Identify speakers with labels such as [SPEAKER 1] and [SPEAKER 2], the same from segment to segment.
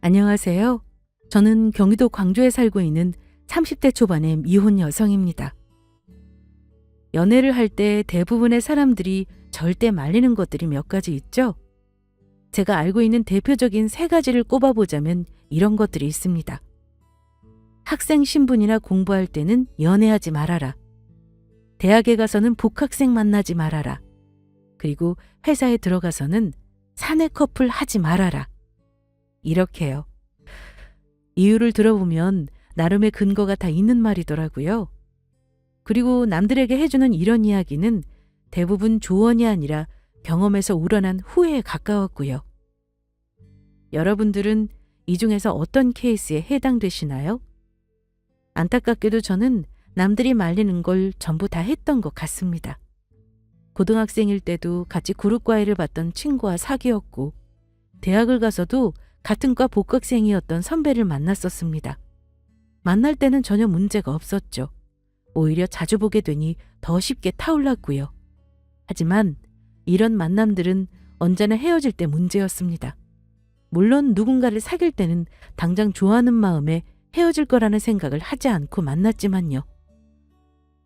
[SPEAKER 1] 안녕하세요. 저는 경기도 광주에 살고 있는 30대 초반의 미혼 여성입니다. 연애를 할 때 대부분의 사람들이 절대 말리는 것들이 몇 가지 있죠? 제가 알고 있는 대표적인 세 가지를 꼽아보자면 이런 것들이 있습니다. 학생 신분이나 공부할 때는 연애하지 말아라. 대학에 가서는 복학생 만나지 말아라. 그리고 회사에 들어가서는 사내 커플 하지 말아라. 이렇게요. 이유를 들어보면 나름의 근거가 다 있는 말이더라고요. 그리고 남들에게 해주는 이런 이야기는 대부분 조언이 아니라 경험에서 우러난 후회에 가까웠고요. 여러분들은 이 중에서 어떤 케이스에 해당되시나요? 안타깝게도 저는 남들이 말리는 걸 전부 다 했던 것 같습니다. 고등학생일 때도 같이 그룹 과외를 받던 친구와 사귀었고, 대학을 가서도 같은 과 복학생이었던 선배를 만났었습니다. 만날 때는 전혀 문제가 없었죠. 오히려 자주 보게 되니 더 쉽게 타올랐고요. 하지만 이런 만남들은 언제나 헤어질 때 문제였습니다. 물론 누군가를 사귈 때는 당장 좋아하는 마음에 헤어질 거라는 생각을 하지 않고 만났지만요.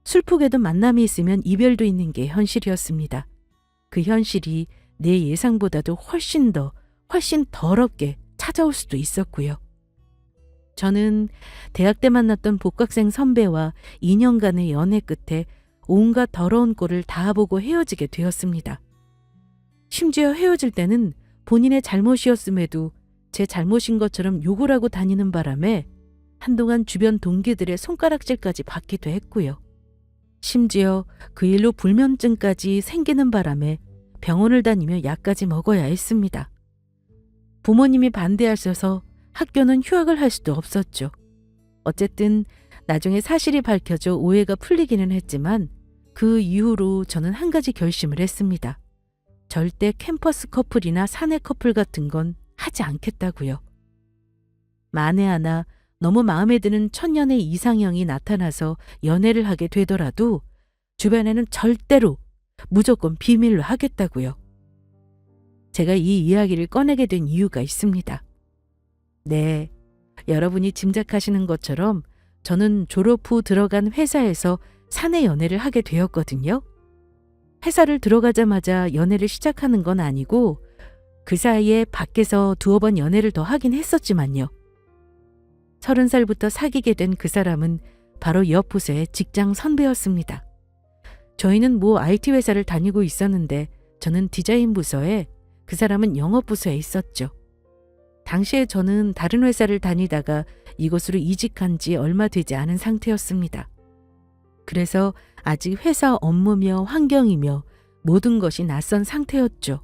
[SPEAKER 1] 슬프게도 만남이 있으면 이별도 있는 게 현실이었습니다. 그 현실이 내 예상보다도 훨씬 더럽게 찾아올 수도 있었고요. 저는 대학 때 만났던 복학생 선배와 2년간의 연애 끝에 온갖 더러운 꼴을 다 보고 헤어지게 되었습니다. 심지어 헤어질 때는 본인의 잘못이었음에도 제 잘못인 것처럼 욕을 하고 다니는 바람에 한동안 주변 동기들의 손가락질까지 받기도 했고요. 심지어 그 일로 불면증까지 생기는 바람에 병원을 다니며 약까지 먹어야 했습니다. 부모님이 반대하셔서 학교는 휴학을 할 수도 없었죠. 어쨌든 나중에 사실이 밝혀져 오해가 풀리기는 했지만 그 이후로 저는 한 가지 결심을 했습니다. 절대 캠퍼스 커플이나 사내 커플 같은 건 하지 않겠다고요. 만에 하나 너무 마음에 드는 천년의 이상형이 나타나서 연애를 하게 되더라도 주변에는 절대로 무조건 비밀로 하겠다고요. 제가 이 이야기를 꺼내게 된 이유가 있습니다. 네, 여러분이 짐작하시는 것처럼 저는 졸업 후 들어간 회사에서 사내 연애를 하게 되었거든요. 회사를 들어가자마자 연애를 시작하는 건 아니고 그 사이에 밖에서 두어 번 연애를 더 하긴 했었지만요. 30살부터 사귀게 된 그 사람은 바로 옆 부서의 직장 선배였습니다. 저희는 IT 회사를 다니고 있었는데 저는 디자인 부서에, 그 사람은 영업 부서에 있었죠. 당시에 저는 다른 회사를 다니다가 이곳으로 이직한 지 얼마 되지 않은 상태였습니다. 그래서 아직 회사 업무며 환경이며 모든 것이 낯선 상태였죠.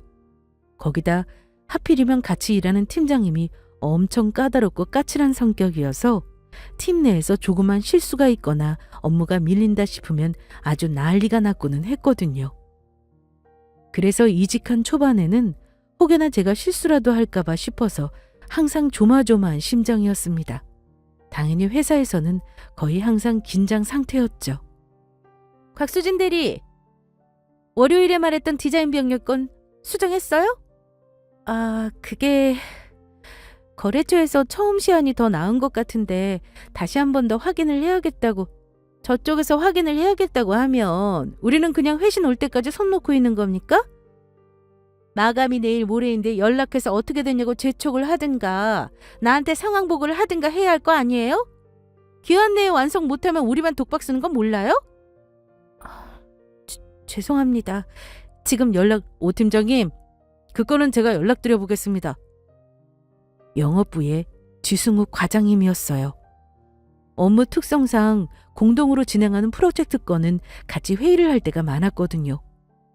[SPEAKER 1] 거기다 하필이면 같이 일하는 팀장님이 엄청 까다롭고 까칠한 성격이어서 팀 내에서 조그만 실수가 있거나 업무가 밀린다 싶으면 아주 난리가 났고는 했거든요. 그래서 이직한 초반에는 혹여나 제가 실수라도 할까봐 싶어서 항상 조마조마한 심정이었습니다. 당연히 회사에서는 거의 항상 긴장 상태였죠. 곽수진 대리, 월요일에 말했던 디자인 병력건 수정했어요? 그게 거래처에서 처음 시안이 더 나은 것 같은데 다시 한 번 더 확인을 해야겠다고, 저쪽에서 확인을 해야겠다고 하면 우리는 그냥 회신 올 때까지 손 놓고 있는 겁니까? 마감이 내일 모레인데 연락해서 어떻게 됐냐고 재촉을 하든가 나한테 상황 보고를 하든가 해야 할 거 아니에요? 기한 내에 완성 못하면 우리만 독박 쓰는 건 몰라요? 죄송합니다. 지금 오 팀장님, 그 건은 제가 연락드려 보겠습니다. 영업부의 지승욱 과장님이었어요. 업무 특성상 공동으로 진행하는 프로젝트 건은 같이 회의를 할 때가 많았거든요.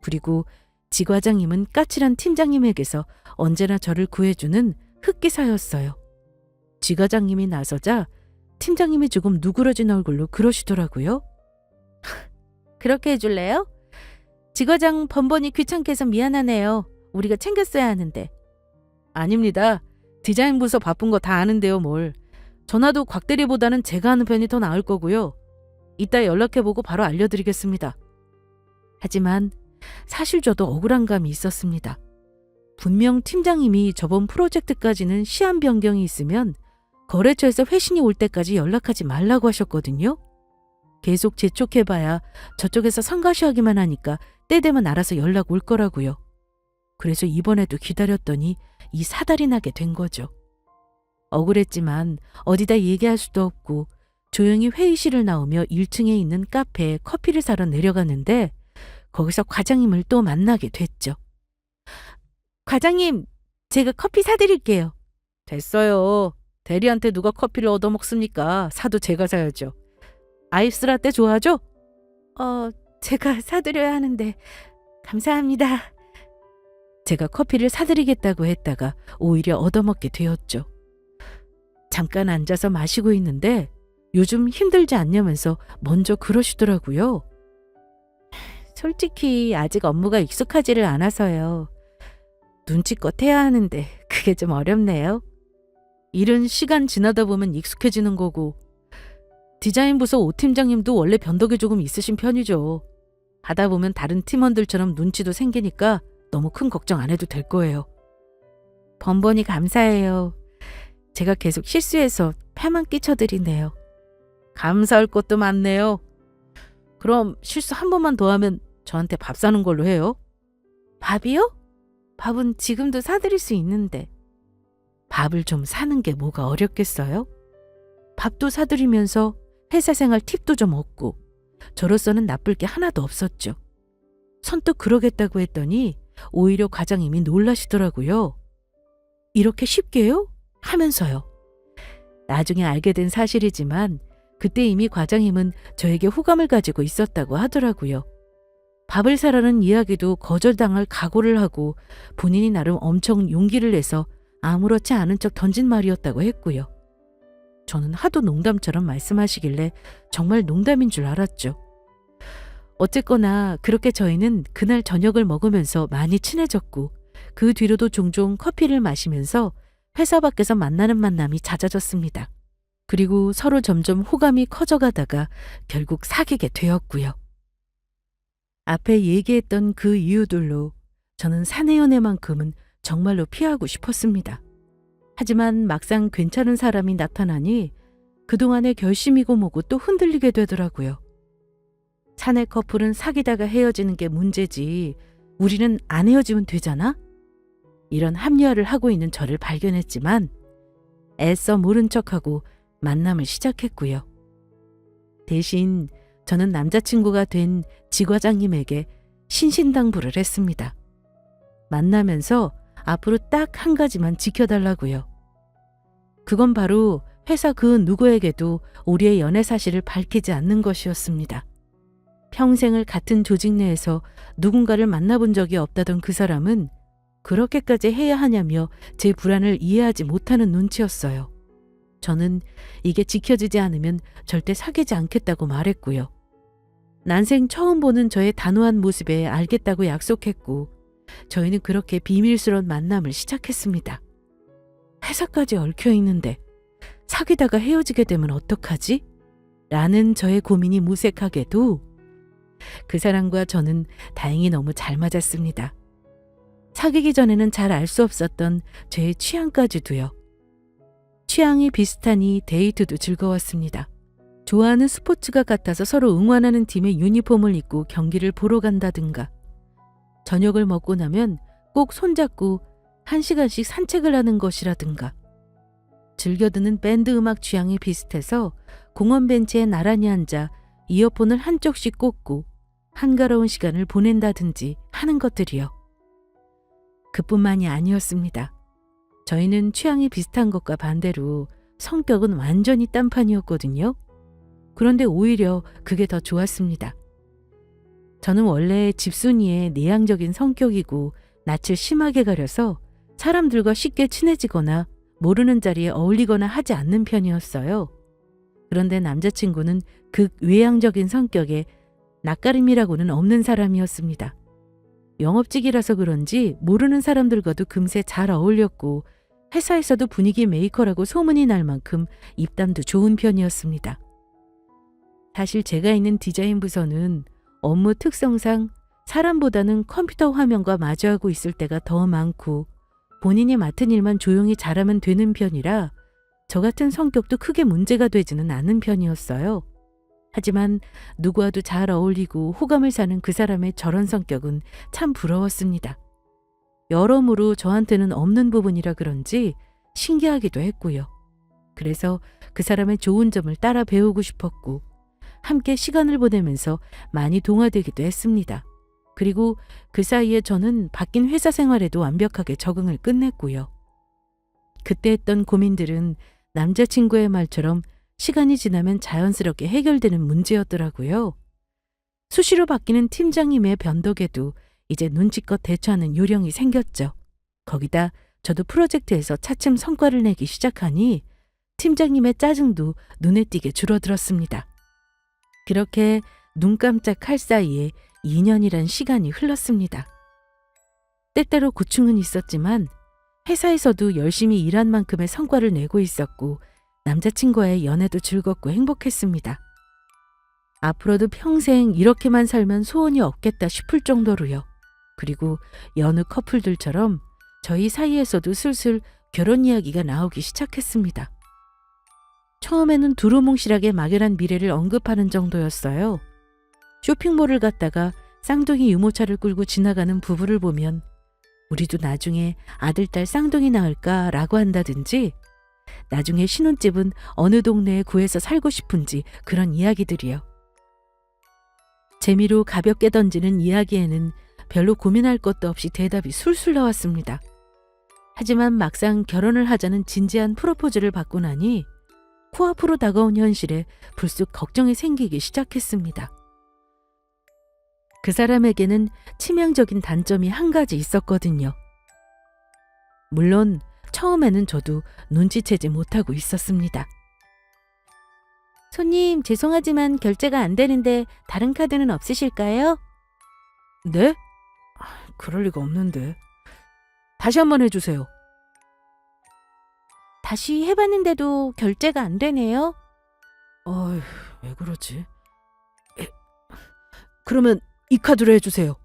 [SPEAKER 1] 그리고 지 과장님은 까칠한 팀장님에게서 언제나 저를 구해주는 흑기사였어요. 지 과장님이 나서자 팀장님이 조금 누그러진 얼굴로 그러시더라고요. 그렇게 해줄래요? 지 과장 번번이 귀찮게 해서 미안하네요. 우리가 챙겼어야 하는데. 아닙니다. 디자인 부서 바쁜 거 다 아는데요, 뭘. 전화도 곽 대리보다는 제가 하는 편이 더 나을 거고요. 이따 연락해보고 바로 알려드리겠습니다. 하지만 사실 저도 억울한 감이 있었습니다. 분명 팀장님이 저번 프로젝트까지는 시한 변경이 있으면 거래처에서 회신이 올 때까지 연락하지 말라고 하셨거든요. 계속 재촉해봐야 저쪽에서 성가시하기만 하니까 때 되면 알아서 연락 올 거라고요. 그래서 이번에도 기다렸더니 이 사달이 나게 된 거죠. 억울했지만 어디다 얘기할 수도 없고 조용히 회의실을 나오며 1층에 있는 카페에 커피를 사러 내려갔는데 거기서 과장님을 또 만나게 됐죠. 과장님, 제가 커피 사드릴게요. 됐어요. 대리한테 누가 커피를 얻어먹습니까? 사도 제가 사야죠. 아이스라떼 좋아하죠? 제가 사드려야 하는데 감사합니다. 제가 커피를 사드리겠다고 했다가 오히려 얻어먹게 되었죠. 잠깐 앉아서 마시고 있는데 요즘 힘들지 않냐면서 먼저 그러시더라고요. 솔직히 아직 업무가 익숙하지를 않아서요. 눈치껏 해야 하는데 그게 좀 어렵네요. 일은 시간 지나다 보면 익숙해지는 거고 디자인 부서 오 팀장님도 원래 변덕이 조금 있으신 편이죠. 하다 보면 다른 팀원들처럼 눈치도 생기니까 너무 큰 걱정 안 해도 될 거예요. 번번이 감사해요. 제가 계속 실수해서 폐만 끼쳐드리네요. 감사할 것도 많네요. 그럼 실수 한 번만 더 하면 저한테 밥 사는 걸로 해요. 밥이요? 밥은 지금도 사드릴 수 있는데. 밥을 좀 사는 게 뭐가 어렵겠어요? 밥도 사드리면서 회사 생활 팁도 좀 얻고 저로서는 나쁠 게 하나도 없었죠. 선뜻 그러겠다고 했더니 오히려 과장님이 놀라시더라고요. 이렇게 쉽게요? 하면서요. 나중에 알게 된 사실이지만 그때 이미 과장님은 저에게 호감을 가지고 있었다고 하더라고요. 밥을 사라는 이야기도 거절당할 각오를 하고 본인이 나름 엄청 용기를 내서 아무렇지 않은 척 던진 말이었다고 했고요. 저는 하도 농담처럼 말씀하시길래 정말 농담인 줄 알았죠. 어쨌거나 그렇게 저희는 그날 저녁을 먹으면서 많이 친해졌고 그 뒤로도 종종 커피를 마시면서 회사 밖에서 만나는 만남이 잦아졌습니다. 그리고 서로 점점 호감이 커져가다가 결국 사귀게 되었고요. 앞에 얘기했던 그 이유들로 저는 사내 연애만큼은 정말로 피하고 싶었습니다. 하지만 막상 괜찮은 사람이 나타나니 그동안의 결심이고 뭐고 또 흔들리게 되더라고요. 사내 커플은 사귀다가 헤어지는 게 문제지 우리는 안 헤어지면 되잖아? 이런 합리화를 하고 있는 저를 발견했지만 애써 모른 척하고 만남을 시작했고요. 대신 저는 남자친구가 된 지과장님에게 신신당부를 했습니다. 만나면서 앞으로 딱 한 가지만 지켜달라고요. 그건 바로 회사 그 누구에게도 우리의 연애 사실을 밝히지 않는 것이었습니다. 평생을 같은 조직 내에서 누군가를 만나본 적이 없다던 그 사람은 그렇게까지 해야 하냐며 제 불안을 이해하지 못하는 눈치였어요. 저는 이게 지켜지지 않으면 절대 사귀지 않겠다고 말했고요. 난생 처음 보는 저의 단호한 모습에 알겠다고 약속했고 저희는 그렇게 비밀스러운 만남을 시작했습니다. 회사까지 얽혀있는데 사귀다가 헤어지게 되면 어떡하지? 라는 저의 고민이 무색하게도 그 사람과 저는 다행히 너무 잘 맞았습니다. 사귀기 전에는 잘 알 수 없었던 제 취향까지도요. 취향이 비슷하니 데이트도 즐거웠습니다. 좋아하는 스포츠가 같아서 서로 응원하는 팀의 유니폼을 입고 경기를 보러 간다든가 저녁을 먹고 나면 꼭 손잡고 1시간씩 산책을 하는 것이라든가 즐겨 듣는 밴드 음악 취향이 비슷해서 공원 벤치에 나란히 앉아 이어폰을 한쪽씩 꽂고 한가로운 시간을 보낸다든지 하는 것들이요. 그뿐만이 아니었습니다. 저희는 취향이 비슷한 것과 반대로 성격은 완전히 딴판이었거든요. 그런데 오히려 그게 더 좋았습니다. 저는 원래 집순이의 내향적인 성격이고 낯을 심하게 가려서 사람들과 쉽게 친해지거나 모르는 자리에 어울리거나 하지 않는 편이었어요. 그런데 남자친구는 극 외향적인 성격에 낯가림이라고는 없는 사람이었습니다. 영업직이라서 그런지 모르는 사람들과도 금세 잘 어울렸고 회사에서도 분위기 메이커라고 소문이 날 만큼 입담도 좋은 편이었습니다. 사실 제가 있는 디자인 부서는 업무 특성상 사람보다는 컴퓨터 화면과 마주하고 있을 때가 더 많고 본인이 맡은 일만 조용히 잘하면 되는 편이라 저 같은 성격도 크게 문제가 되지는 않은 편이었어요. 하지만 누구와도 잘 어울리고 호감을 사는 그 사람의 저런 성격은 참 부러웠습니다. 여러모로 저한테는 없는 부분이라 그런지 신기하기도 했고요. 그래서 그 사람의 좋은 점을 따라 배우고 싶었고 함께 시간을 보내면서 많이 동화되기도 했습니다. 그리고 그 사이에 저는 바뀐 회사 생활에도 완벽하게 적응을 끝냈고요. 그때 했던 고민들은 남자친구의 말처럼 시간이 지나면 자연스럽게 해결되는 문제였더라고요. 수시로 바뀌는 팀장님의 변덕에도 이제 눈치껏 대처하는 요령이 생겼죠. 거기다 저도 프로젝트에서 차츰 성과를 내기 시작하니 팀장님의 짜증도 눈에 띄게 줄어들었습니다. 그렇게 눈 깜짝할 사이에 2년이란 시간이 흘렀습니다. 때때로 고충은 있었지만 회사에서도 열심히 일한 만큼의 성과를 내고 있었고 남자친구와의 연애도 즐겁고 행복했습니다. 앞으로도 평생 이렇게만 살면 소원이 없겠다 싶을 정도로요. 그리고 여느 커플들처럼 저희 사이에서도 슬슬 결혼 이야기가 나오기 시작했습니다. 처음에는 두루뭉실하게 막연한 미래를 언급하는 정도였어요. 쇼핑몰을 갔다가 쌍둥이 유모차를 끌고 지나가는 부부를 보면 우리도 나중에 아들, 딸 쌍둥이 낳을까라고 한다든지 나중에 신혼집은 어느 동네에 구해서 살고 싶은지 그런 이야기들이요. 재미로 가볍게 던지는 이야기에는 별로 고민할 것도 없이 대답이 술술 나왔습니다. 하지만 막상 결혼을 하자는 진지한 프로포즈를 받고 나니 코앞으로 다가온 현실에 불쑥 걱정이 생기기 시작했습니다. 그 사람에게는 치명적인 단점이 한 가지 있었거든요. 물론 처음에는 저도 눈치채지 못하고 있었습니다. 손님, 죄송하지만 결제가 안 되는데 다른 카드는 없으실까요? 네? 그럴 리가 없는데. 다시 한번 해주세요. 다시 해봤는데도 결제가 안 되네요. 어휴, 왜 그러지? 그러면 이 카드로 해주세요.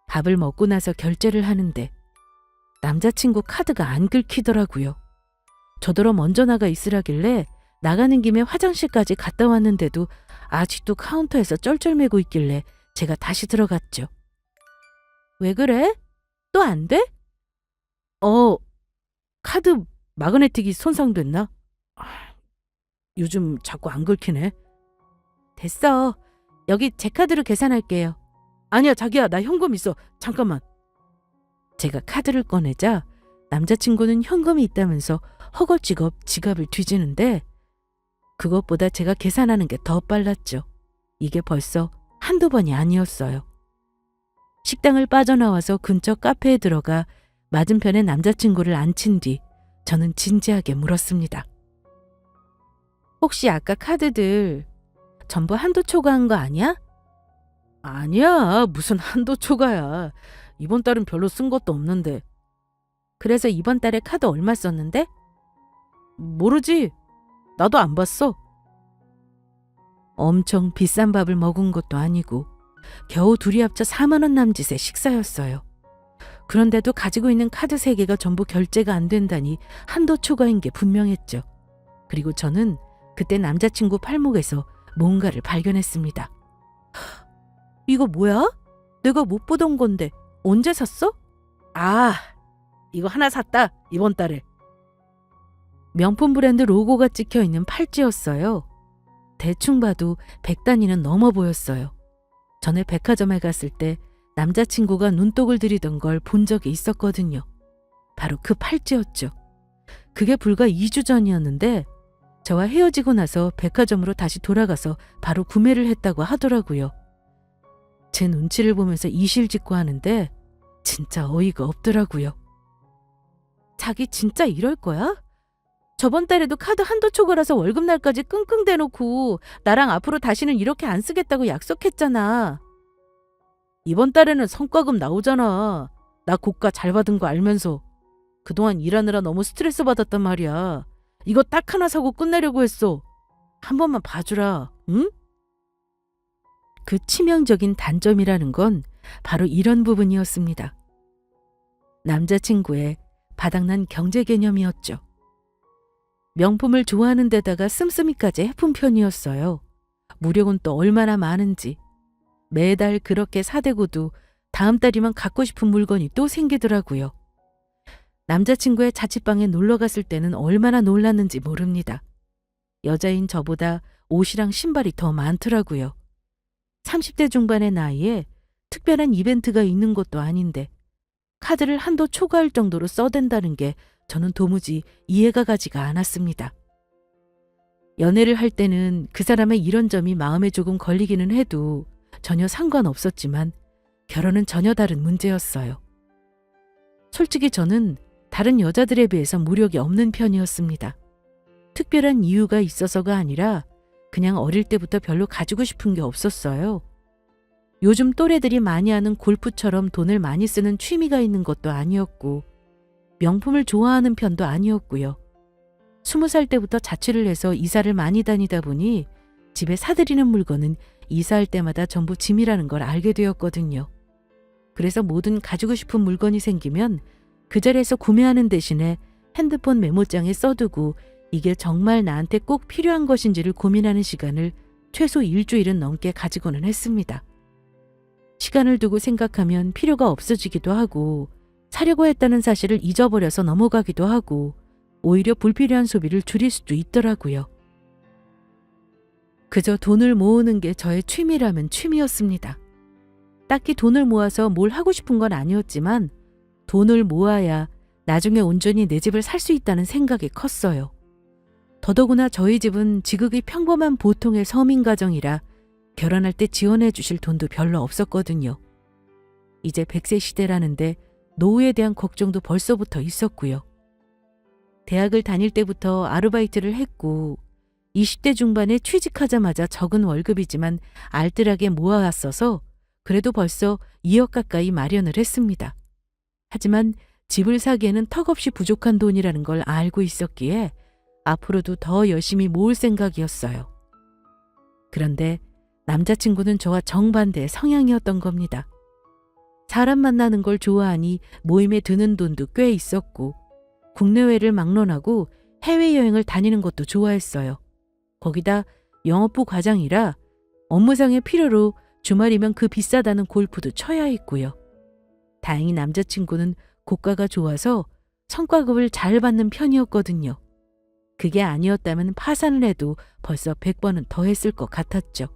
[SPEAKER 1] 밥을 먹고 나서 결제를 하는데 남자친구 카드가 안 긁히더라고요. 저더러 먼저 나가 있으라길래 나가는 김에 화장실까지 갔다 왔는데도 아직도 카운터에서 쩔쩔매고 있길래 제가 다시 들어갔죠. 왜 그래? 또 안 돼? 카드 마그네틱이 손상됐나? 요즘 자꾸 안 긁히네. 됐어. 여기 제 카드로 계산할게요. 아니야, 자기야, 나 현금 있어. 잠깐만. 제가 카드를 꺼내자 남자친구는 현금이 있다면서 허겁지겁 지갑을 뒤지는데 그것보다 제가 계산하는 게 더 빨랐죠. 이게 벌써 한두 번이 아니었어요. 식당을 빠져나와서 근처 카페에 들어가 맞은편에 남자친구를 앉힌 뒤 저는 진지하게 물었습니다. 혹시 아까 카드들 전부 한도 초과한 거 아니야? 아니야, 무슨 한도 초과야. 이번 달은 별로 쓴 것도 없는데. 그래서 이번 달에 카드 얼마 썼는데? 모르지. 나도 안 봤어. 엄청 비싼 밥을 먹은 것도 아니고 겨우 둘이 합쳐 4만 원 남짓의 식사였어요. 그런데도 가지고 있는 카드 3개가 전부 결제가 안 된다니 한도 초과인 게 분명했죠. 그리고 저는 그때 남자친구 팔목에서 뭔가를 발견했습니다. 이거 뭐야? 내가 못 보던 건데 언제 샀어? 아, 이거 하나 샀다. 이번 달에. 명품 브랜드 로고가 찍혀있는 팔찌였어요. 대충 봐도 100단위는 넘어 보였어요. 전에 백화점에 갔을 때 남자친구가 눈독을 들이던 걸 본 적이 있었거든요. 바로 그 팔찌였죠. 그게 불과 2주 전이었는데 저와 헤어지고 나서 백화점으로 다시 돌아가서 바로 구매를 했다고 하더라고요. 제 눈치를 보면서 이실직고 하는데 진짜 어이가 없더라고요. 자기 진짜 이럴 거야? 저번 달에도 카드 한도 초과라서 월급날까지 끙끙 대놓고 나랑 앞으로 다시는 이렇게 안 쓰겠다고 약속했잖아. 이번 달에는 성과금 나오잖아. 나 고가 잘 받은 거 알면서. 그동안 일하느라 너무 스트레스 받았단 말이야. 이거 딱 하나 사고 끝내려고 했어. 한 번만 봐주라, 응? 그 치명적인 단점이라는 건 바로 이런 부분이었습니다. 남자친구의 바닥난 경제 개념이었죠. 명품을 좋아하는 데다가 씀씀이까지 해픈 편이었어요. 무력은 또 얼마나 많은지. 매달 그렇게 사대고도 다음 달이면 갖고 싶은 물건이 또 생기더라고요. 남자친구의 자취방에 놀러 갔을 때는 얼마나 놀랐는지 모릅니다. 여자인 저보다 옷이랑 신발이 더 많더라고요. 30대 중반의 나이에 특별한 이벤트가 있는 것도 아닌데 카드를 한도 초과할 정도로 써댄다는 게 저는 도무지 이해가 가지가 않았습니다. 연애를 할 때는 그 사람의 이런 점이 마음에 조금 걸리기는 해도 전혀 상관없었지만 결혼은 전혀 다른 문제였어요. 솔직히 저는 다른 여자들에 비해서 무력이 없는 편이었습니다. 특별한 이유가 있어서가 아니라 그냥 어릴 때부터 별로 가지고 싶은 게 없었어요. 요즘 또래들이 많이 하는 골프처럼 돈을 많이 쓰는 취미가 있는 것도 아니었고 명품을 좋아하는 편도 아니었고요. 20살 때부터 자취를 해서 이사를 많이 다니다 보니 집에 사들이는 물건은 이사할 때마다 전부 짐이라는 걸 알게 되었거든요. 그래서 모든 가지고 싶은 물건이 생기면 그 자리에서 구매하는 대신에 핸드폰 메모장에 써두고 이게 정말 나한테 꼭 필요한 것인지를 고민하는 시간을 최소 일주일은 넘게 가지고는 했습니다. 시간을 두고 생각하면 필요가 없어지기도 하고 사려고 했다는 사실을 잊어버려서 넘어가기도 하고 오히려 불필요한 소비를 줄일 수도 있더라고요. 그저 돈을 모으는 게 저의 취미라면 취미였습니다. 딱히 돈을 모아서 뭘 하고 싶은 건 아니었지만 돈을 모아야 나중에 온전히 내 집을 살 수 있다는 생각이 컸어요. 더더구나 저희 집은 지극히 평범한 보통의 서민 가정이라 결혼할 때 지원해 주실 돈도 별로 없었거든요. 이제 100세 시대라는데 노후에 대한 걱정도 벌써부터 있었고요. 대학을 다닐 때부터 아르바이트를 했고 20대 중반에 취직하자마자 적은 월급이지만 알뜰하게 모아왔어서 그래도 벌써 2억 가까이 마련을 했습니다. 하지만 집을 사기에는 턱없이 부족한 돈이라는 걸 알고 있었기에 앞으로도 더 열심히 모을 생각이었어요. 그런데 남자친구는 저와 정반대의 성향이었던 겁니다. 사람 만나는 걸 좋아하니 모임에 드는 돈도 꽤 있었고 국내외를 막론하고 해외여행을 다니는 것도 좋아했어요. 거기다 영업부 과장이라 업무상의 필요로 주말이면 그 비싸다는 골프도 쳐야 했고요. 다행히 남자친구는 고가가 좋아서 성과급을 잘 받는 편이었거든요. 그게 아니었다면 파산을 해도 벌써 100번은 더 했을 것 같았죠.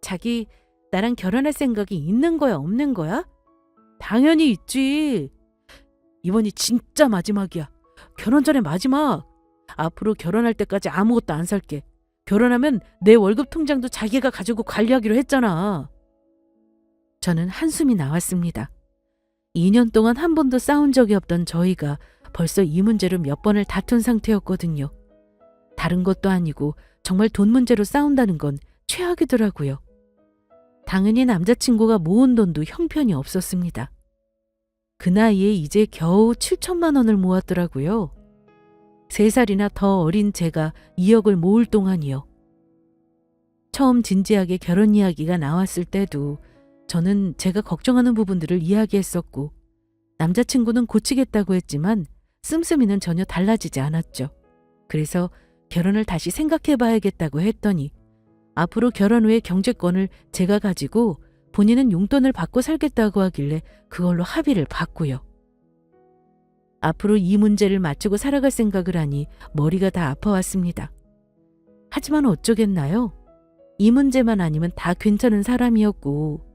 [SPEAKER 1] 자기 나랑 결혼할 생각이 있는 거야 없는 거야? 당연히 있지. 이번이 진짜 마지막이야. 결혼 전에 마지막. 앞으로 결혼할 때까지 아무것도 안 살게. 결혼하면 내 월급 통장도 자기가 가지고 관리하기로 했잖아. 저는 한숨이 나왔습니다. 2년 동안 한 번도 싸운 적이 없던 저희가 벌써 이 문제로 몇 번을 다툰 상태였거든요. 다른 것도 아니고 정말 돈 문제로 싸운다는 건 최악이더라고요. 당연히 남자친구가 모은 돈도 형편이 없었습니다. 그 나이에 이제 겨우 7천만 원을 모았더라고요. 3살이나 더 어린 제가 2억을 모을 동안이요. 처음 진지하게 결혼 이야기가 나왔을 때도 저는 제가 걱정하는 부분들을 이야기했었고 남자친구는 고치겠다고 했지만 씀씀이는 전혀 달라지지 않았죠. 그래서 결혼을 다시 생각해봐야겠다고 했더니 앞으로 결혼 후에 경제권을 제가 가지고 본인은 용돈을 받고 살겠다고 하길래 그걸로 합의를 봤고요. 앞으로 이 문제를 맞추고 살아갈 생각을 하니 머리가 다 아파왔습니다. 하지만 어쩌겠나요? 이 문제만 아니면 다 괜찮은 사람이었고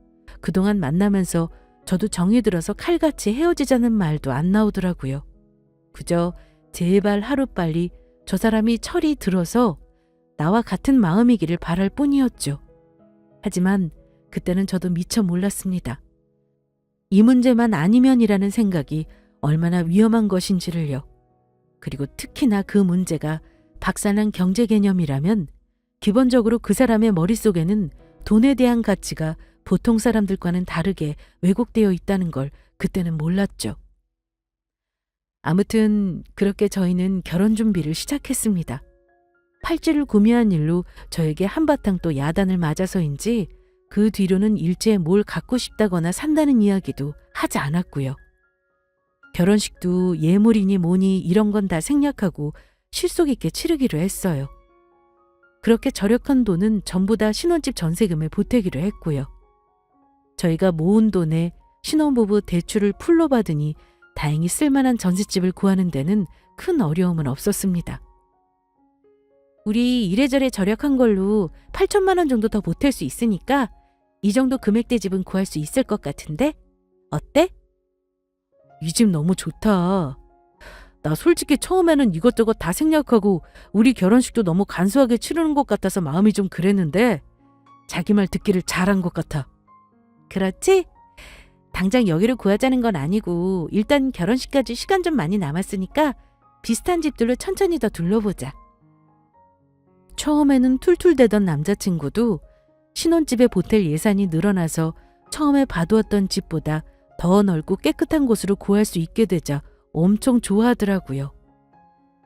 [SPEAKER 1] 그동안 만나면서 저도 정이 들어서 칼같이 헤어지자는 말도 안 나오더라고요. 그저 제발 하루빨리 저 사람이 철이 들어서 나와 같은 마음이기를 바랄 뿐이었죠. 하지만 그때는 저도 미처 몰랐습니다. 이 문제만 아니면이라는 생각이 얼마나 위험한 것인지를요. 그리고 특히나 그 문제가 박산난 경제 개념이라면 기본적으로 그 사람의 머릿속에는 돈에 대한 가치가 보통 사람들과는 다르게 왜곡되어 있다는 걸 그때는 몰랐죠. 아무튼 그렇게 저희는 결혼 준비를 시작했습니다. 팔찌를 구매한 일로 저에게 한바탕 또 야단을 맞아서인지 그 뒤로는 일제에 뭘 갖고 싶다거나 산다는 이야기도 하지 않았고요. 결혼식도 예물이니 뭐니 이런 건 다 생략하고 실속 있게 치르기로 했어요. 그렇게 절약한 돈은 전부 다 신혼집 전세금에 보태기로 했고요. 저희가 모은 돈에 신혼부부 대출을 풀로 받으니 다행히 쓸만한 전셋집을 구하는 데는 큰 어려움은 없었습니다. 우리 이래저래 절약한 걸로 8천만 원 정도 더 보탤 수 있으니까 이 정도 금액대 집은 구할 수 있을 것 같은데? 어때? 이 집 너무 좋다. 나 솔직히 처음에는 이것저것 다 생략하고 우리 결혼식도 너무 간소하게 치르는 것 같아서 마음이 좀 그랬는데 자기 말 듣기를 잘한 것 같아. 그렇지? 당장 여기를 구하자는 건 아니고 일단 결혼식까지 시간 좀 많이 남았으니까 비슷한 집들로 천천히 더 둘러보자. 처음에는 툴툴대던 남자친구도 신혼집에 보탤 예산이 늘어나서 처음에 봐두었던 집보다 더 넓고 깨끗한 곳으로 구할 수 있게 되자 엄청 좋아하더라고요.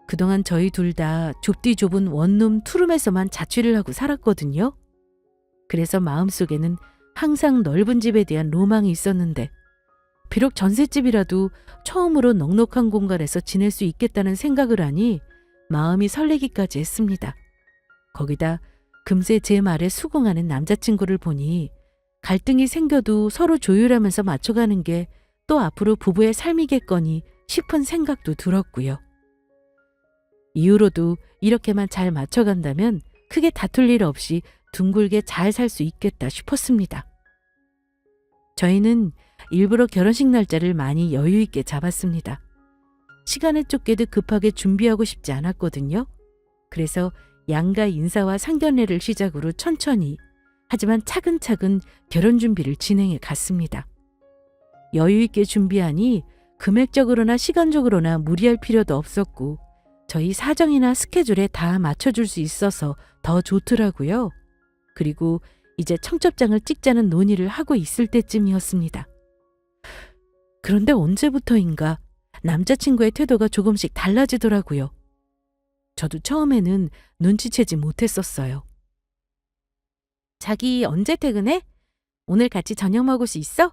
[SPEAKER 1] 그동안 저희 둘 다 좁디 좁은 원룸 투룸에서만 자취를 하고 살았거든요. 그래서 마음속에는 항상 넓은 집에 대한 로망이 있었는데 비록 전셋집이라도 처음으로 넉넉한 공간에서 지낼 수 있겠다는 생각을 하니 마음이 설레기까지 했습니다. 거기다 금세 제 말에 수긍하는 남자친구를 보니 갈등이 생겨도 서로 조율하면서 맞춰가는 게 또 앞으로 부부의 삶이겠거니 싶은 생각도 들었고요. 이후로도 이렇게만 잘 맞춰간다면 크게 다툴 일 없이 둥글게 잘 살 수 있겠다 싶었습니다. 저희는 일부러 결혼식 날짜를 많이 여유 있게 잡았습니다. 시간에 쫓기듯 급하게 준비하고 싶지 않았거든요. 그래서 양가 인사와 상견례를 시작으로 천천히 하지만 차근차근 결혼 준비를 진행해 갔습니다. 여유 있게 준비하니 금액적으로나 시간적으로나 무리할 필요도 없었고 저희 사정이나 스케줄에 다 맞춰줄 수 있어서 더 좋더라고요. 그리고 이제 청첩장을 찍자는 논의를 하고 있을 때쯤이었습니다. 그런데 언제부터인가 남자친구의 태도가 조금씩 달라지더라고요. 저도 처음에는 눈치채지 못했었어요. 자기 언제 퇴근해? 오늘 같이 저녁 먹을 수 있어?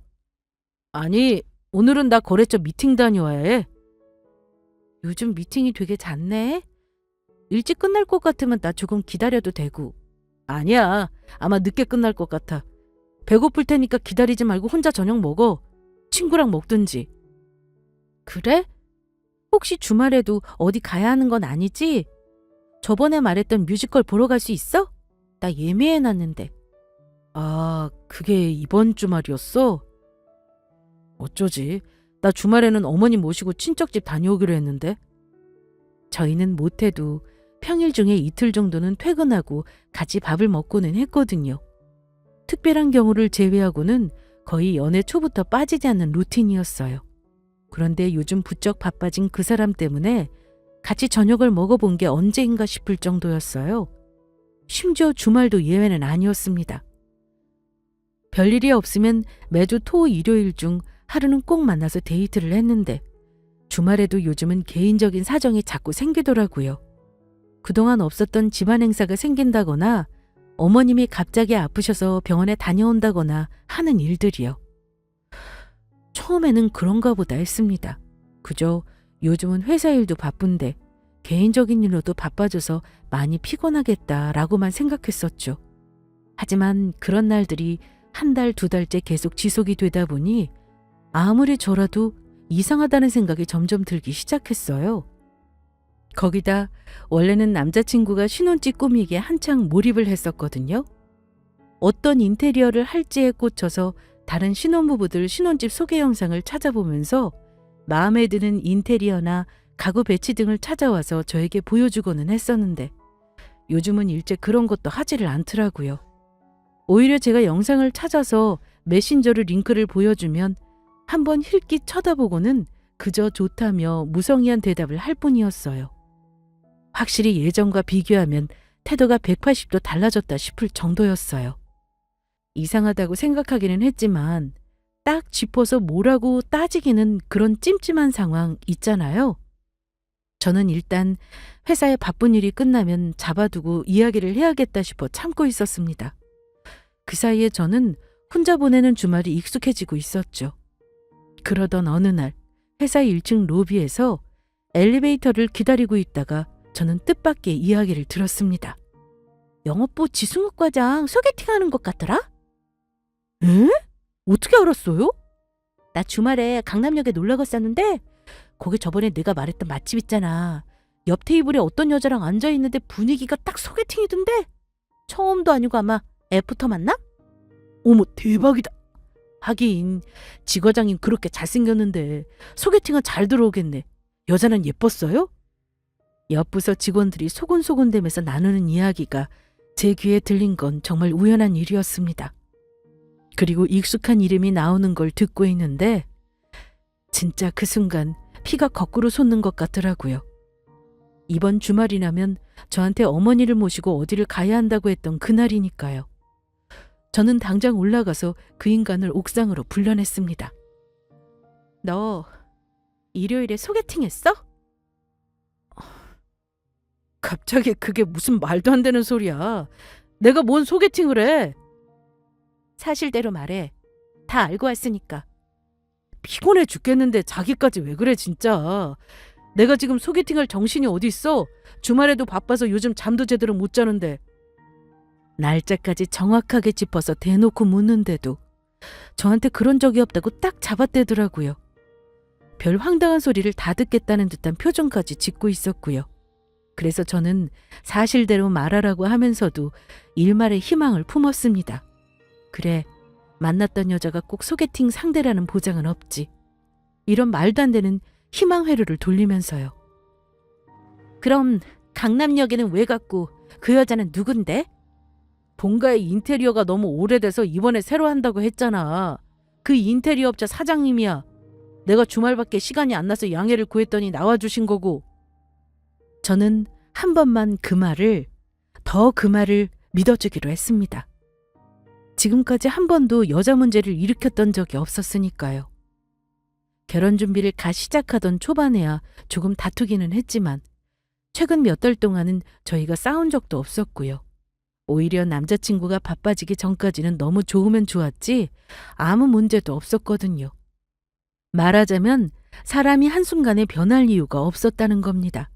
[SPEAKER 1] 아니, 오늘은 나 거래처 미팅 다녀와야 해. 요즘 미팅이 되게 잦네. 일찍 끝날 것 같으면 나 조금 기다려도 되고. 아니야, 아마 늦게 끝날 것 같아. 배고플 테니까 기다리지 말고 혼자 저녁 먹어. 친구랑 먹든지. 그래? 혹시 주말에도 어디 가야 하는 건 아니지? 저번에 말했던 뮤지컬 보러 갈 수 있어? 나 예매해놨는데. 아, 그게 이번 주말이었어? 어쩌지? 나 주말에는 어머니 모시고 친척집 다녀오기로 했는데. 저희는 못해도 평일 중에 이틀 정도는 퇴근하고 같이 밥을 먹고는 했거든요. 특별한 경우를 제외하고는 거의 연애 초부터 빠지지 않는 루틴이었어요. 그런데 요즘 부쩍 바빠진 그 사람 때문에 같이 저녁을 먹어본 게 언제인가 싶을 정도였어요. 심지어 주말도 예외는 아니었습니다. 별일이 없으면 매주 토, 일요일 중 하루는 꼭 만나서 데이트를 했는데 주말에도 요즘은 개인적인 사정이 자꾸 생기더라고요. 그동안 없었던 집안 행사가 생긴다거나 어머님이 갑자기 아프셔서 병원에 다녀온다거나 하는 일들이요. 처음에는 그런가 보다 했습니다. 그저 요즘은 회사 일도 바쁜데 개인적인 일로도 바빠져서 많이 피곤하겠다라고만 생각했었죠. 하지만 그런 날들이 한 달, 두 달째 계속 지속이 되다 보니 아무리 저라도 이상하다는 생각이 점점 들기 시작했어요. 거기다 원래는 남자친구가 신혼집 꾸미기에 한창 몰입을 했었거든요. 어떤 인테리어를 할지에 꽂혀서 다른 신혼부부들 신혼집 소개 영상을 찾아보면서 마음에 드는 인테리어나 가구 배치 등을 찾아와서 저에게 보여주고는 했었는데 요즘은 일제 그런 것도 하지를 않더라고요. 오히려 제가 영상을 찾아서 메신저로 링크를 보여주면 한번 힐끗 쳐다보고는 그저 좋다며 무성의한 대답을 할 뿐이었어요. 확실히 예전과 비교하면 태도가 180도 달라졌다 싶을 정도였어요. 이상하다고 생각하기는 했지만 딱 짚어서 뭐라고 따지기는 그런 찜찜한 상황 있잖아요. 저는 일단 회사에 바쁜 일이 끝나면 잡아두고 이야기를 해야겠다 싶어 참고 있었습니다. 그 사이에 저는 혼자 보내는 주말이 익숙해지고 있었죠. 그러던 어느 날 회사 1층 로비에서 엘리베이터를 기다리고 있다가 저는 뜻밖의 이야기를 들었습니다. 영업부 지승욱 과장 소개팅하는 것 같더라? 에? 어떻게 알았어요? 나 주말에 강남역에 놀러 갔었는데 거기 저번에 내가 말했던 맛집 있잖아. 옆 테이블에 어떤 여자랑 앉아있는데 분위기가 딱 소개팅이던데? 처음도 아니고 아마 애프터 만남? 어머 대박이다. 하긴 지 과장님 그렇게 잘생겼는데 소개팅은 잘 들어오겠네. 여자는 예뻤어요? 옆 부서 직원들이 소곤소곤대면서 나누는 이야기가 제 귀에 들린 건 정말 우연한 일이었습니다. 그리고 익숙한 이름이 나오는 걸 듣고 있는데 진짜 그 순간 피가 거꾸로 솟는 것 같더라고요. 이번 주말이라면 저한테 어머니를 모시고 어디를 가야 한다고 했던 그날이니까요. 저는 당장 올라가서 그 인간을 옥상으로 불러냈습니다. 너 일요일에 소개팅 했어? 갑자기 그게 무슨 말도 안 되는 소리야. 내가 뭔 소개팅을 해? 사실대로 말해. 다 알고 왔으니까. 피곤해 죽겠는데 자기까지 왜 그래 진짜. 내가 지금 소개팅할 정신이 어디 있어? 주말에도 바빠서 요즘 잠도 제대로 못 자는데. 날짜까지 정확하게 짚어서 대놓고 묻는데도 저한테 그런 적이 없다고 딱 잡아떼더라고요. 별 황당한 소리를 다 듣겠다는 듯한 표정까지 짓고 있었고요. 그래서 저는 사실대로 말하라고 하면서도 일말의 희망을 품었습니다. 그래, 만났던 여자가 꼭 소개팅 상대라는 보장은 없지. 이런 말도 안 되는 희망 회로를 돌리면서요. 그럼 강남역에는 왜 갔고 그 여자는 누군데? 본가의 인테리어가 너무 오래돼서 이번에 새로 한다고 했잖아. 그 인테리어 업자 사장님이야. 내가 주말밖에 시간이 안 나서 양해를 구했더니 나와주신 거고. 저는 한 번만 그 말을 믿어주기로 했습니다. 지금까지 한 번도 여자 문제를 일으켰던 적이 없었으니까요. 결혼 준비를 갓 시작하던 초반에야 조금 다투기는 했지만 최근 몇 달 동안은 저희가 싸운 적도 없었고요. 오히려 남자친구가 바빠지기 전까지는 너무 좋으면 좋았지 아무 문제도 없었거든요. 말하자면 사람이 한순간에 변할 이유가 없었다는 겁니다.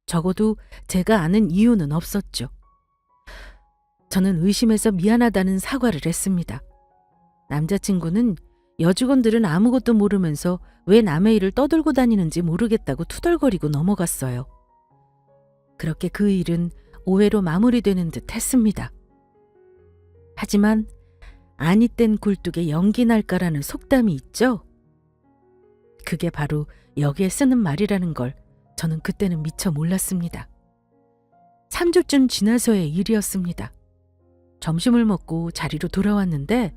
[SPEAKER 1] 적어도 제가 아는 이유는 없었죠. 저는 의심해서 미안하다는 사과를 했습니다. 남자친구는 여직원들은 아무것도 모르면서 왜 남의 일을 떠들고 다니는지 모르겠다고 투덜거리고 넘어갔어요. 그렇게 그 일은 오해로 마무리되는 듯 했습니다. 하지만 아니 땐 굴뚝에 연기 날까라는 속담이 있죠? 그게 바로 여기에 쓰는 말이라는 걸 저는 그때는 미처 몰랐습니다. 3주쯤 지나서의 일이었습니다. 점심을 먹고 자리로 돌아왔는데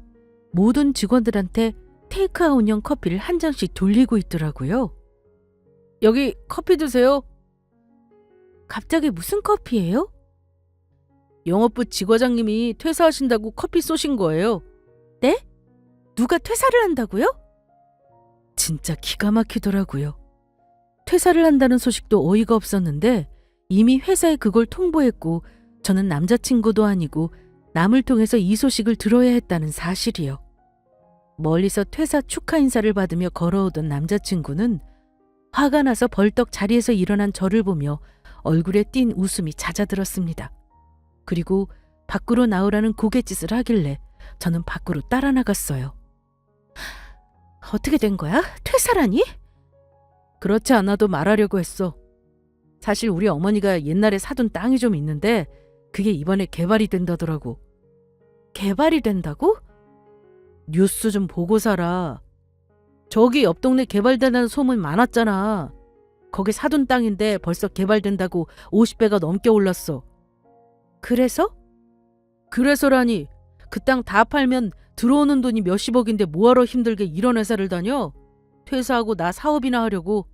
[SPEAKER 1] 모든 직원들한테 테이크아웃용 커피를 한 잔씩 돌리고 있더라고요. 여기 커피 드세요. 갑자기 무슨 커피예요? 영업부 지과장님이 퇴사하신다고 커피 쏘신 거예요. 네? 누가 퇴사를 한다고요? 진짜 기가 막히더라고요. 퇴사를 한다는 소식도 어이가 없었는데 이미 회사에 그걸 통보했고 저는 남자친구도 아니고 남을 통해서 이 소식을 들어야 했다는 사실이요. 멀리서 퇴사 축하 인사를 받으며 걸어오던 남자친구는 화가 나서 벌떡 자리에서 일어난 저를 보며 얼굴에 띈 웃음이 잦아들었습니다. 그리고 밖으로 나오라는 고갯짓을 하길래 저는 밖으로 따라 나갔어요. 어떻게 된 거야? 퇴사라니? 그렇지 않아도 말하려고 했어. 사실 우리 어머니가 옛날에 사둔 땅이 좀 있는데 그게 이번에 개발이 된다더라고. 개발이 된다고? 뉴스 좀 보고 살아. 저기 옆 동네 개발된다는 소문 많았잖아. 거기 사둔 땅인데 벌써 개발된다고 50배가 넘게 올랐어. 그래서? 그래서라니. 그 땅 다 팔면 들어오는 돈이 몇십억인데 뭐하러 힘들게 이런 회사를 다녀? 퇴사하고 나 사업이나 하려고.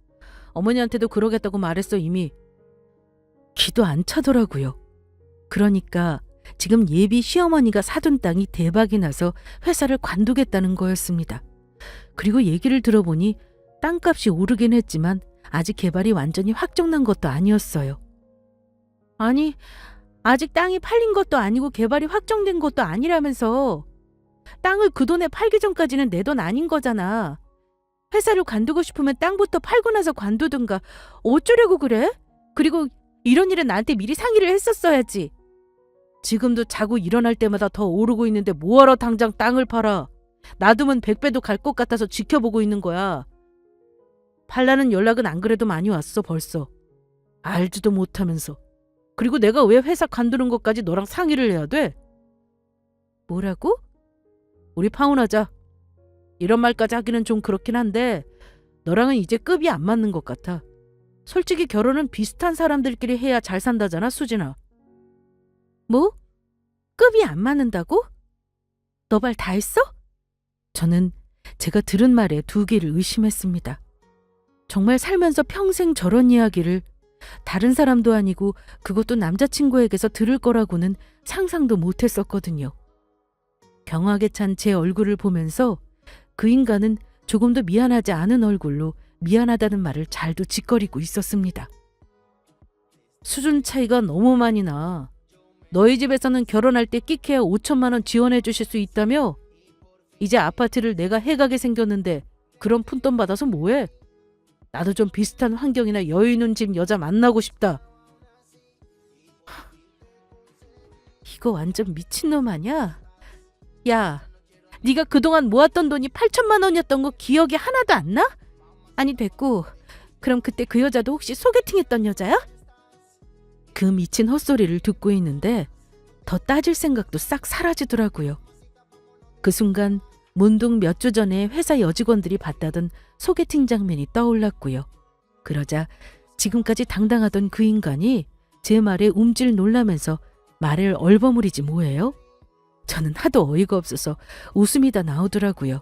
[SPEAKER 1] 어머니한테도 그러겠다고 말했어 이미. 기도 안 차더라고요. 그러니까 지금 예비 시어머니가 사둔 땅이 대박이 나서 회사를 관두겠다는 거였습니다. 그리고 얘기를 들어보니 땅값이 오르긴 했지만 아직 개발이 완전히 확정난 것도 아니었어요. 아니, 아직 땅이 팔린 것도 아니고 개발이 확정된 것도 아니라면서. 땅을 그 돈에 팔기 전까지는 내 돈 아닌 거잖아. 회사를 관두고 싶으면 땅부터 팔고 나서 관두든가. 어쩌려고 그래? 그리고 이런 일은 나한테 미리 상의를 했었어야지. 지금도 자고 일어날 때마다 더 오르고 있는데 뭐하러 당장 땅을 팔아. 놔두면 100배도 갈 것 같아서 지켜보고 있는 거야. 팔라는 연락은 안 그래도 많이 왔어 벌써. 알지도 못하면서. 그리고 내가 왜 회사 관두는 것까지 너랑 상의를 해야 돼? 뭐라고? 우리 파혼하자. 이런 말까지 하기는 좀 그렇긴 한데 너랑은 이제 급이 안 맞는 것 같아. 솔직히 결혼은 비슷한 사람들끼리 해야 잘 산다잖아, 수진아. 뭐? 급이 안 맞는다고? 너 말 다 했어? 저는 제가 들은 말에 두 개를 의심했습니다. 정말 살면서 평생 저런 이야기를 다른 사람도 아니고 그것도 남자친구에게서 들을 거라고는 상상도 못했었거든요. 경악에 찬 제 얼굴을 보면서 그 인간은 조금도 미안하지 않은 얼굴로 미안하다는 말을 잘도 짓거리고 있었습니다. 수준 차이가 너무 많이 나. 너희 집에서는 결혼할 때 끼케야 5천만 원 지원해 주실 수 있다며? 이제 아파트를 내가 해가게 생겼는데 그런 푼돈 받아서 뭐해? 나도 좀 비슷한 환경이나 여유 있는 집 여자 만나고 싶다. 이거 완전 미친놈 아니야? 야, 네가 그동안 모았던 돈이 8천만 원이었던 거 기억이 하나도 안 나? 아니 됐고, 그럼 그때 그 여자도 혹시 소개팅했던 여자야? 그 미친 헛소리를 듣고 있는데 더 따질 생각도 싹 사라지더라고요. 그 순간 문득 몇 주 전에 회사 여직원들이 봤다던 소개팅 장면이 떠올랐고요. 그러자 지금까지 당당하던 그 인간이 제 말에 움찔 놀라면서 말을 얼버무리지 뭐예요? 저는 하도 어이가 없어서 웃음이 다 나오더라고요.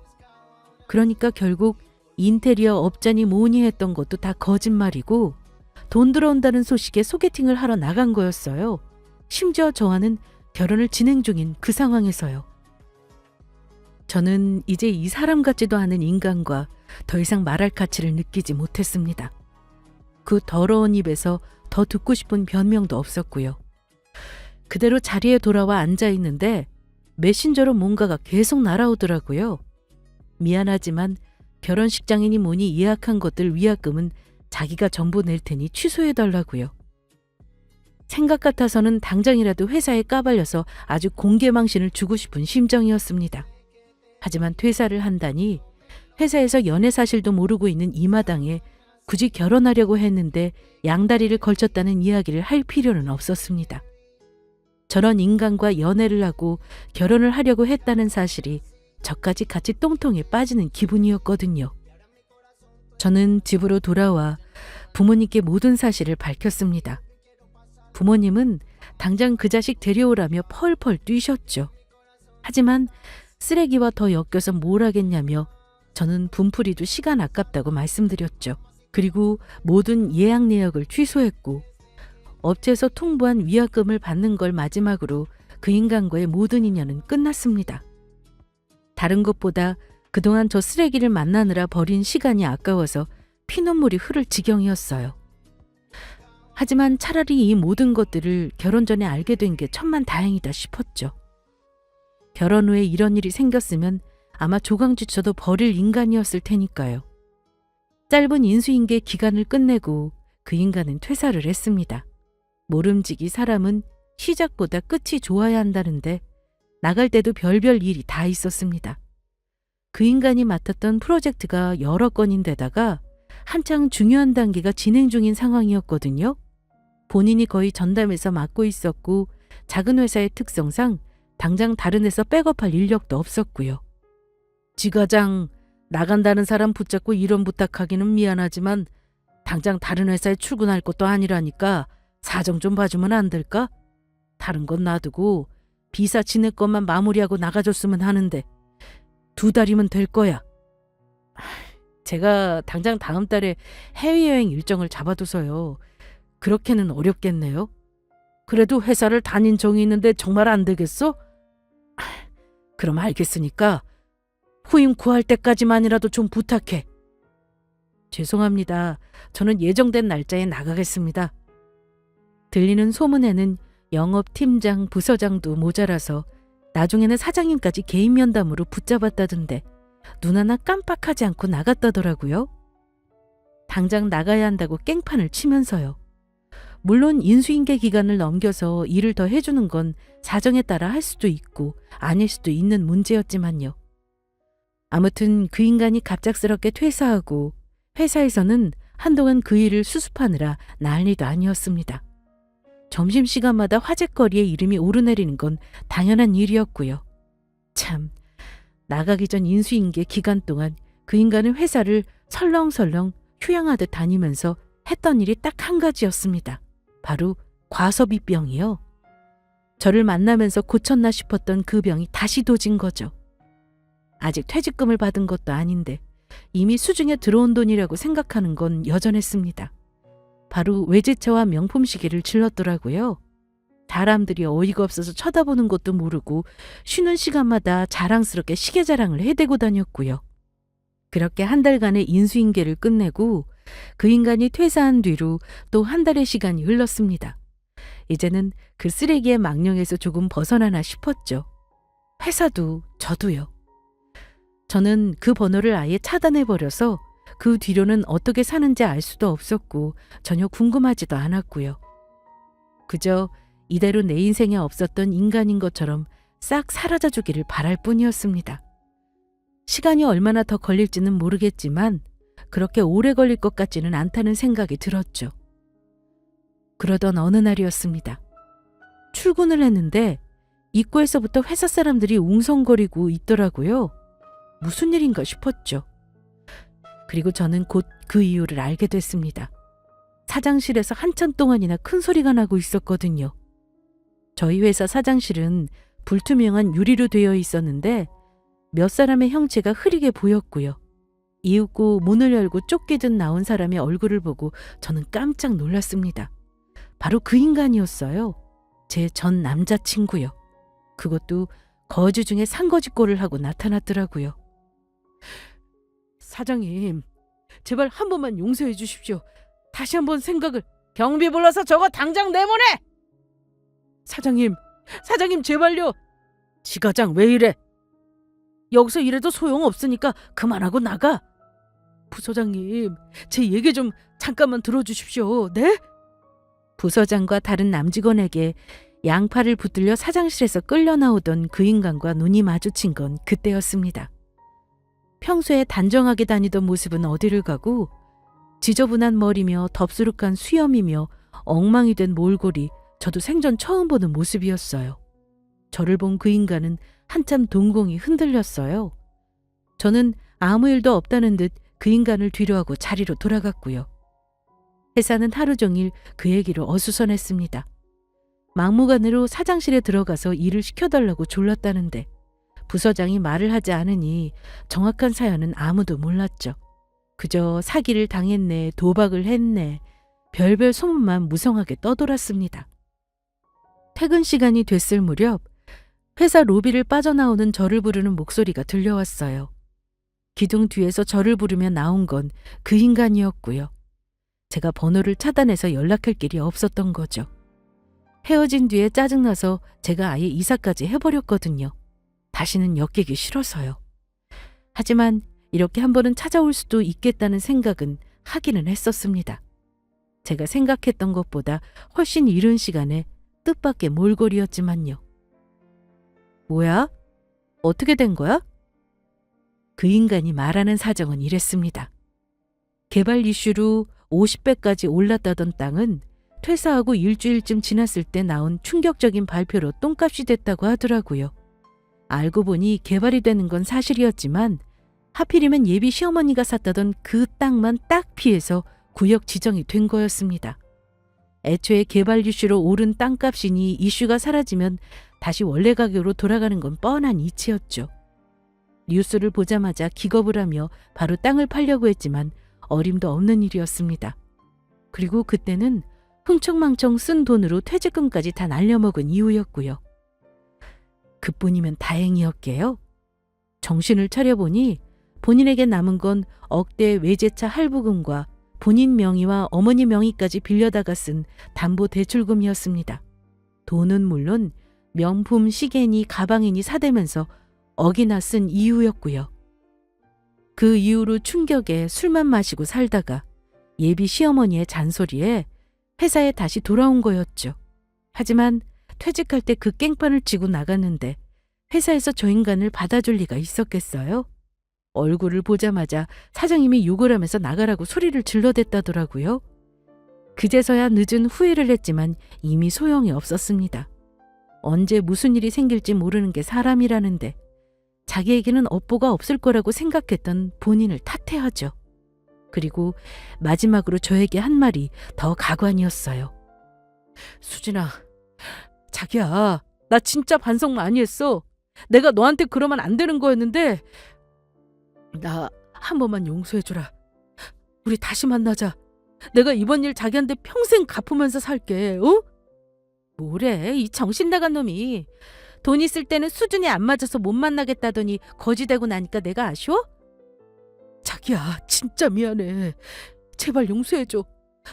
[SPEAKER 1] 그러니까 결국 인테리어 업자니 뭐니 했던 것도 다 거짓말이고 돈 들어온다는 소식에 소개팅을 하러 나간 거였어요. 심지어 저와는 결혼을 진행 중인 그 상황에서요. 저는 이제 이 사람 같지도 않은 인간과 더 이상 말할 가치를 느끼지 못했습니다. 그 더러운 입에서 더 듣고 싶은 변명도 없었고요. 그대로 자리에 돌아와 앉아 있는데 메신저로 뭔가가 계속 날아오더라고요. 미안하지만 결혼식장이니 뭐니 예약한 것들 위약금은 자기가 전부 낼 테니 취소해달라고요. 생각 같아서는 당장이라도 회사에 까발려서 아주 공개망신을 주고 싶은 심정이었습니다. 하지만 퇴사를 한다니 회사에서 연애 사실도 모르고 있는 이 마당에 굳이 결혼하려고 했는데 양다리를 걸쳤다는 이야기를 할 필요는 없었습니다. 저런 인간과 연애를 하고 결혼을 하려고 했다는 사실이 저까지 같이 똥통에 빠지는 기분이었거든요. 저는 집으로 돌아와 부모님께 모든 사실을 밝혔습니다. 부모님은 당장 그 자식 데려오라며 펄펄 뛰셨죠. 하지만 쓰레기와 더 엮여서 뭘 하겠냐며 저는 분풀이도 시간 아깝다고 말씀드렸죠. 그리고 모든 예약 내역을 취소했고 업체에서 통보한 위약금을 받는 걸 마지막으로 그 인간과의 모든 인연은 끝났습니다. 다른 것보다 그동안 저 쓰레기를 만나느라 버린 시간이 아까워서 피눈물이 흐를 지경이었어요. 하지만 차라리 이 모든 것들을 결혼 전에 알게 된 게 천만다행이다 싶었죠. 결혼 후에 이런 일이 생겼으면 아마 조강지쳐도 버릴 인간이었을 테니까요. 짧은 인수인계 기간을 끝내고 그 인간은 퇴사를 했습니다. 모름지기 사람은 시작보다 끝이 좋아야 한다는데 나갈 때도 별별 일이 다 있었습니다. 그 인간이 맡았던 프로젝트가 여러 건인데다가 한창 중요한 단계가 진행 중인 상황이었거든요. 본인이 거의 전담해서 맡고 있었고 작은 회사의 특성상 당장 다른 회사 백업할 인력도 없었고요. 지과장, 나간다는 사람 붙잡고 이런 부탁하기는 미안하지만 당장 다른 회사에 출근할 것도 아니라니까 사정 좀 봐주면 안 될까? 다른 건 놔두고 비사 지낼 것만 마무리하고 나가줬으면 하는데 2달이면 될 거야. 제가 당장 다음 달에 해외여행 일정을 잡아둬서요. 그렇게는 어렵겠네요. 그래도 회사를 다닌 정이 있는데 정말 안 되겠어? 그럼 알겠으니까 후임 구할 때까지만이라도 좀 부탁해. 죄송합니다. 저는 예정된 날짜에 나가겠습니다. 들리는 소문에는 영업팀장, 부서장도 모자라서 나중에는 사장님까지 개인 면담으로 붙잡았다던데 눈 하나 깜빡하지 않고 나갔다더라고요. 당장 나가야 한다고 깽판을 치면서요. 물론 인수인계 기간을 넘겨서 일을 더 해주는 건 사정에 따라 할 수도 있고 아닐 수도 있는 문제였지만요. 아무튼 그 인간이 갑작스럽게 퇴사하고 회사에서는 한동안 그 일을 수습하느라 난리도 아니었습니다. 점심시간마다 화제거리에 이름이 오르내리는 건 당연한 일이었고요. 참, 나가기 전 인수인계 기간 동안 그 인간은 회사를 설렁설렁 휴양하듯 다니면서 했던 일이 딱 한 가지였습니다. 바로 과소비병이요. 저를 만나면서 고쳤나 싶었던 그 병이 다시 도진 거죠. 아직 퇴직금을 받은 것도 아닌데 이미 수중에 들어온 돈이라고 생각하는 건 여전했습니다. 바로 외제차와 명품 시계를 질렀더라고요. 사람들이 어이가 없어서 쳐다보는 것도 모르고 쉬는 시간마다 자랑스럽게 시계 자랑을 해대고 다녔고요. 그렇게 한 달간의 인수인계를 끝내고 그 인간이 퇴사한 뒤로 또 한 달의 시간이 흘렀습니다. 이제는 그 쓰레기의 망령에서 조금 벗어나나 싶었죠. 회사도 저도요. 저는 그 번호를 아예 차단해버려서 그 뒤로는 어떻게 사는지 알 수도 없었고 전혀 궁금하지도 않았고요. 그저 이대로 내 인생에 없었던 인간인 것처럼 싹 사라져주기를 바랄 뿐이었습니다. 시간이 얼마나 더 걸릴지는 모르겠지만 그렇게 오래 걸릴 것 같지는 않다는 생각이 들었죠. 그러던 어느 날이었습니다. 출근을 했는데 입구에서부터 회사 사람들이 웅성거리고 있더라고요. 무슨 일인가 싶었죠. 그리고 저는 곧 그 이유를 알게 됐습니다. 사장실에서 한참 동안이나 큰 소리가 나고 있었거든요. 저희 회사 사장실은 불투명한 유리로 되어 있었는데 몇 사람의 형체가 흐리게 보였고요. 이윽고 문을 열고 쫓기듯 나온 사람의 얼굴을 보고 저는 깜짝 놀랐습니다. 바로 그 인간이었어요. 제 전 남자친구요. 그것도 거주 중에 산거지꼴을 하고 나타났더라고요. 사장님, 제발 한 번만 용서해 주십시오. 다시 한번 생각을... 경비 불러서 저거 당장 내보내! 사장님 제발요. 지과장 왜 이래? 여기서 일해도 소용없으니까 그만하고 나가. 부서장님, 제 얘기 좀 잠깐만 들어주십시오. 네? 부서장과 다른 남직원에게 양팔을 붙들려 사장실에서 끌려 나오던 그 인간과 눈이 마주친 건 그때였습니다. 평소에 단정하게 다니던 모습은 어디를 가고 지저분한 머리며 덥수룩한 수염이며 엉망이 된 몰골이 저도 생전 처음 보는 모습이었어요. 저를 본 그 인간은 한참 동공이 흔들렸어요. 저는 아무 일도 없다는 듯 그 인간을 뒤로하고 자리로 돌아갔고요. 회사는 하루 종일 그 얘기로 어수선했습니다. 막무가내로 사장실에 들어가서 일을 시켜달라고 졸랐다는데 부서장이 말을 하지 않으니 정확한 사연은 아무도 몰랐죠. 그저 사기를 당했네, 도박을 했네, 별별 소문만 무성하게 떠돌았습니다. 퇴근 시간이 됐을 무렵 회사 로비를 빠져나오는 저를 부르는 목소리가 들려왔어요. 기둥 뒤에서 저를 부르며 나온 건 그 인간이었고요. 제가 번호를 차단해서 연락할 길이 없었던 거죠. 헤어진 뒤에 짜증나서 제가 아예 이사까지 해버렸거든요. 다시는 엮이기 싫어서요. 하지만 이렇게 한 번은 찾아올 수도 있겠다는 생각은 하기는 했었습니다. 제가 생각했던 것보다 훨씬 이른 시간에 뜻밖의 몰골이었지만요. 뭐야? 어떻게 된 거야? 그 인간이 말하는 사정은 이랬습니다. 개발 이슈로 50배까지 올랐다던 땅은 퇴사하고 일주일쯤 지났을 때 나온 충격적인 발표로 똥값이 됐다고 하더라고요. 알고 보니 개발이 되는 건 사실이었지만 하필이면 예비 시어머니가 샀다던 그 땅만 딱 피해서 구역 지정이 된 거였습니다. 애초에 개발 이슈로 오른 땅값이니 이슈가 사라지면 다시 원래 가격으로 돌아가는 건 뻔한 이치였죠. 뉴스를 보자마자 기겁을 하며 바로 땅을 팔려고 했지만 어림도 없는 일이었습니다. 그리고 그때는 흥청망청 쓴 돈으로 퇴직금까지 다 날려먹은 이후였고요. 그뿐이면 다행이었게요. 정신을 차려보니 본인에게 남은 건 억대 외제차 할부금과 본인 명의와 어머니 명의까지 빌려다가 쓴 담보대출금이었습니다. 돈은 물론 명품 시계니 가방이니 사대면서 억이나 쓴 이유였고요. 그 이후로 충격에 술만 마시고 살다가 예비 시어머니의 잔소리에 회사에 다시 돌아온 거였죠. 하지만 퇴직할 때 그 깽판을 치고 나갔는데 회사에서 저 인간을 받아줄 리가 있었겠어요? 얼굴을 보자마자 사장님이 욕을 하면서 나가라고 소리를 질러댔다더라고요. 그제서야 늦은 후회를 했지만 이미 소용이 없었습니다. 언제 무슨 일이 생길지 모르는 게 사람이라는데 자기에게는 업보가 없을 거라고 생각했던 본인을 탓해야죠. 그리고 마지막으로 저에게 한 말이 더 가관이었어요. 수진아, 자기야, 나 진짜 반성 많이 했어. 내가 너한테 그러면 안 되는 거였는데 나 한 번만 용서해주라. 우리 다시 만나자. 내가 이번 일 자기한테 평생 갚으면서 살게. 어? 뭐래, 이 정신 나간 놈이. 돈 있을 때는 수준이 안 맞아서 못 만나겠다더니 거지되고 나니까 내가 아쉬워? 자기야, 진짜 미안해. 제발 용서해줘.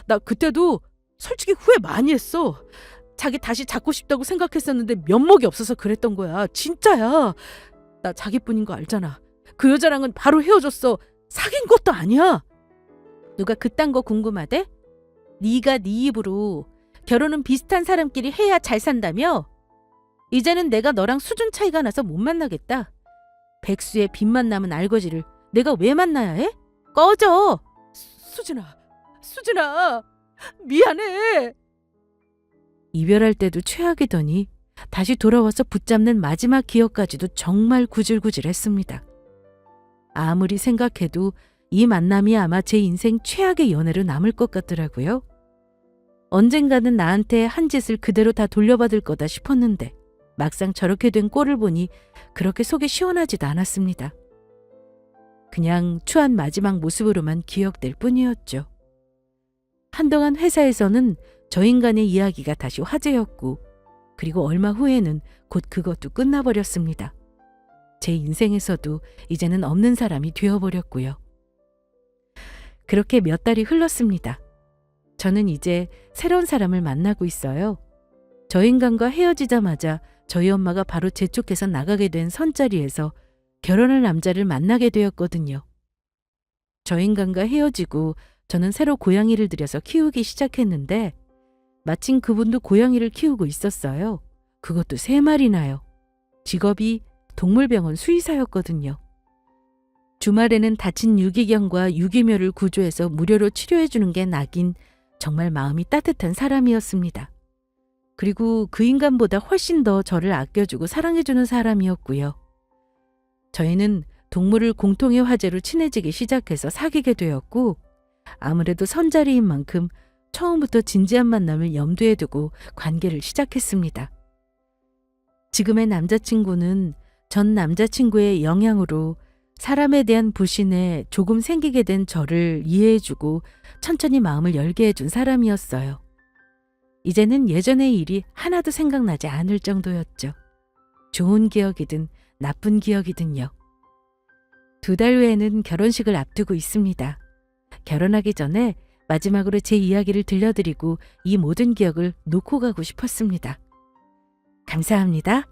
[SPEAKER 1] 나 그때도 솔직히 후회 많이 했어. 자기 다시 잡고 싶다고 생각했었는데 면목이 없어서 그랬던 거야. 진짜야. 나 자기뿐인 거 알잖아. 그 여자랑은 바로 헤어졌어. 사귄 것도 아니야. 누가 그딴 거 궁금하대? 네가 네 입으로 결혼은 비슷한 사람끼리 해야 잘 산다며? 이제는 내가 너랑 수준 차이가 나서 못 만나겠다. 백수의 빚만 남은 알거지를 내가 왜 만나야 해? 꺼져. 수진아, 미안해. 이별할 때도 최악이더니 다시 돌아와서 붙잡는 마지막 기억까지도 정말 구질구질했습니다. 아무리 생각해도 이 만남이 아마 제 인생 최악의 연애로 남을 것 같더라고요. 언젠가는 나한테 한 짓을 그대로 다 돌려받을 거다 싶었는데 막상 저렇게 된 꼴을 보니 그렇게 속이 시원하지도 않았습니다. 그냥 추한 마지막 모습으로만 기억될 뿐이었죠. 한동안 회사에서는 저 인간의 이야기가 다시 화제였고 그리고 얼마 후에는 곧 그것도 끝나버렸습니다. 제 인생에서도 이제는 없는 사람이 되어버렸고요. 그렇게 몇 달이 흘렀습니다. 저는 이제 새로운 사람을 만나고 있어요. 저 인간과 헤어지자마자 저희 엄마가 바로 재촉해서 나가게 된 선자리에서 결혼할 남자를 만나게 되었거든요. 저 인간과 헤어지고 저는 새로 고양이를 들여서 키우기 시작했는데 마침 그분도 고양이를 키우고 있었어요. 그것도 3마리나요. 직업이 동물병원 수의사였거든요. 주말에는 다친 유기견과 유기묘를 구조해서 무료로 치료해주는 게 낙인, 정말 마음이 따뜻한 사람이었습니다. 그리고 그 인간보다 훨씬 더 저를 아껴주고 사랑해주는 사람이었고요. 저희는 동물을 공통의 화제로 친해지기 시작해서 사귀게 되었고 아무래도 선자리인 만큼 처음부터 진지한 만남을 염두에 두고 관계를 시작했습니다. 지금의 남자친구는 전 남자친구의 영향으로 사람에 대한 불신에 조금 생기게 된 저를 이해해주고 천천히 마음을 열게 해준 사람이었어요. 이제는 예전의 일이 하나도 생각나지 않을 정도였죠. 좋은 기억이든 나쁜 기억이든요. 2달 후에는 결혼식을 앞두고 있습니다. 결혼하기 전에 마지막으로 제 이야기를 들려드리고 이 모든 기억을 놓고 가고 싶었습니다. 감사합니다.